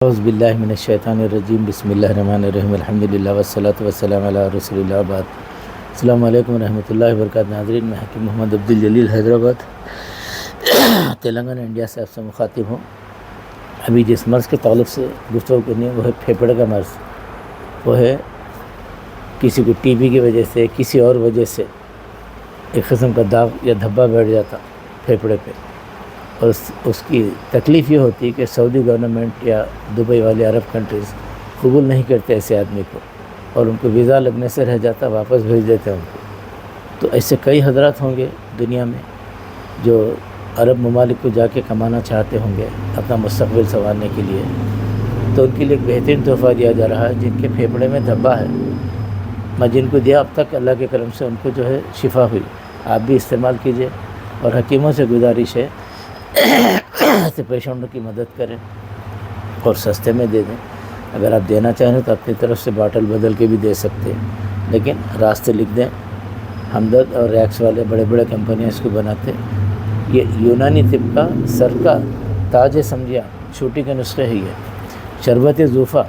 اعوذ باللہ من الشیطان الرجیم بسم اللہ الرحمن الرحیم الحمدللہ والصلاة والسلام علی رسول اللہ بعد۔ السلام علیکم ورحمۃ اللہ وبرکاتہ۔ ناظرین، میں حکیم محمد عبدالجلیل حیدرآباد تلنگانہ انڈیا سے آپ سے مخاطب ہوں۔ ابھی جس مرض کے تعلق سے گفتگو کرنی ہے وہ ہے پھیپھڑے کا مرض۔ وہ ہے کسی کو ٹی بی کی وجہ سے، کسی اور وجہ سے ایک قسم کا داغ یا دھبا بیٹھ جاتا پھیپھڑے پہ، اور اس کی تکلیف یہ ہوتی ہے کہ سعودی گورنمنٹ یا دبئی والے عرب کنٹریز قبول نہیں کرتے ایسے آدمی کو، اور ان کو ویزا لگنے سے رہ جاتا، واپس بھیج دیتے ہیں ان کو۔ تو ایسے کئی حضرات ہوں گے دنیا میں جو عرب ممالک کو جا کے کمانا چاہتے ہوں گے اپنا مستقبل سنوارنے کے لیے، تو ان کے لیے ایک بہترین تحفہ دیا جا رہا ہے۔ جن کے پھیپھڑے میں دھبا ہے، میں جن کو دیا اب تک اللہ کے کرم سے ان کو جو ہے شفا ہوئی، آپ بھی استعمال کیجئے، اور حکیموں سے گزارش ہے ایسے پیشنٹوں کی مدد کریں اور سستے میں دے دیں۔ اگر آپ دینا چاہیں تو اپنی طرف سے باٹل بدل کے بھی دے سکتے ہیں، لیکن راستے لکھ دیں۔ ہمدرد اور ریکس والے بڑے بڑے کمپنیاں اس کو بناتے۔ یہ یونانی طب کا سر کا تاج ہے، سمجھیا، چھوٹی کے نسخے ہے یہ۔ شربت زوفا،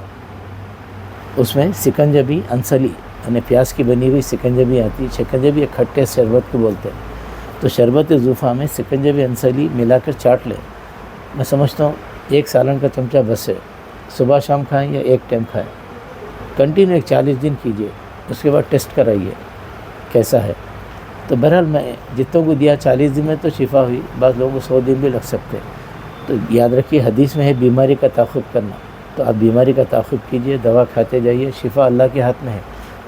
اس میں سکنجبی انسلی یعنی پیاز کی بنی ہوئی سکنجبی آتی ہے۔ شکنجبی ایک کھٹے شربت کو بولتے ہیں، تو شربت زوفا میں سکنجبی انسلی ملا کر چاٹ لیں۔ میں سمجھتا ہوں 1 سالن کا چمچہ بس ہے، صبح شام کھائیں یا ایک ٹائم کھائیں، کنٹینیو 40 دن کیجئے، اس کے بعد ٹیسٹ کرائیے کیسا ہے۔ تو بہرحال میں جتوں کو دیا 40 دن میں تو شفا ہوئی، بعض لوگوں کو 100 دن بھی لگ سکتے ہیں۔ تو یاد رکھیے، حدیث میں ہے بیماری کا تعاقب کرنا، تو آپ بیماری کا تعاقب کیجئے، دوا کھاتے جائیے، شفا اللہ کے ہاتھ میں ہے،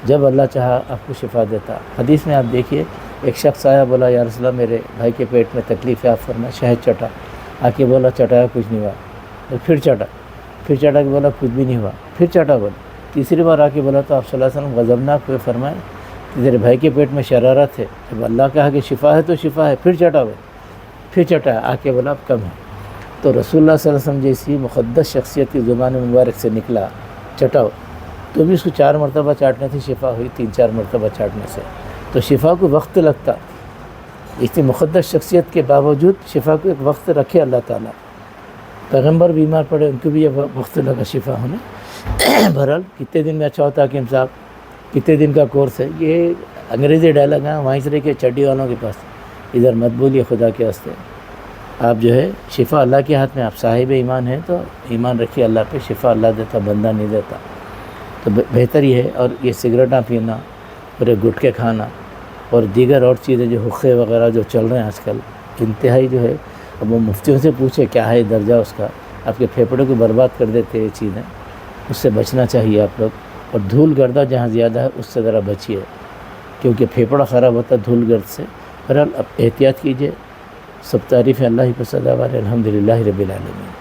جب اللہ چاہا آپ کو شفا دیتا۔ حدیث میں آپ دیکھیے، ایک شخص آیا، بولا یا رسول اللہ میرے بھائی کے پیٹ میں تکلیف ہے، آپ فرمائیں شہد چٹا۔ آ کے بولا چٹایا، کچھ نہیں ہوا، تو پھر چٹا کے بولا کچھ بھی نہیں ہوا، پھر چٹا بولا، تیسری بار آ کے بولا تو آپ صلی اللہ علیہ وسلم غضبناک ہوئے، فرمائے کہ تیرے بھائی کے پیٹ میں شرارت ہے، جب اللہ کہا کہ شفا ہے تو شفا ہے، پھر چٹا ہوئے، پھر چٹایا، آ کے بولا اب کم ہے۔ تو رسول اللہ صلی اللہ علیہ وسلم جیسی مقدس شخصیت کی زبان مبارک سے نکلا چٹاؤ، تو بھی اس کو 4 مرتبہ چاٹنے سے شفا ہوئی، 3-4 مرتبہ چاٹنے سے۔ تو شفا کو وقت لگتا، اتنی مقدس شخصیت کے باوجود شفا کو ایک وقت رکھے اللہ تعالیٰ۔ پیغمبر بیمار پڑے، ان کو بھی یہ وقت لگا شفا ہونے۔ بہرحال کتنے دن میں اچھا ہوتا حکیم صاحب، کتنے دن کا کورس ہے، یہ انگریزی ڈائلاگ ہے، وہیں سے رہ کے چڈی والوں کے پاس، ادھر مت بولیے خدا کے واسطے۔ آپ جو ہے شفا اللہ کے ہاتھ میں، آپ صاحب ایمان ہیں تو ایمان رکھیے اللہ پہ، شفا اللہ دیتا، بندہ نہیں دیتا۔ تو بہتر یہ ہے، اور یہ سگریٹاں پینا اور یہ گٹکے کھانا اور دیگر اور چیزیں جو حقے وغیرہ جو چل رہے ہیں آج کل، انتہائی جو ہے، اب وہ مفتیوں سے پوچھے کیا ہے درجہ اس کا، آپ کے پھیپھڑے کو برباد کر دیتے یہ چیزیں، اس سے بچنا چاہیے آپ لوگ۔ اور دھول گردہ جہاں زیادہ ہے اس سے ذرا بچیے، کیونکہ پھیپھڑا خراب ہوتا ہے دھول گرد سے۔ بہرحال اب احتیاط کیجیے۔ سب تعریف اللہ ہی کو سزاوار، الحمدللہ رب العالمین۔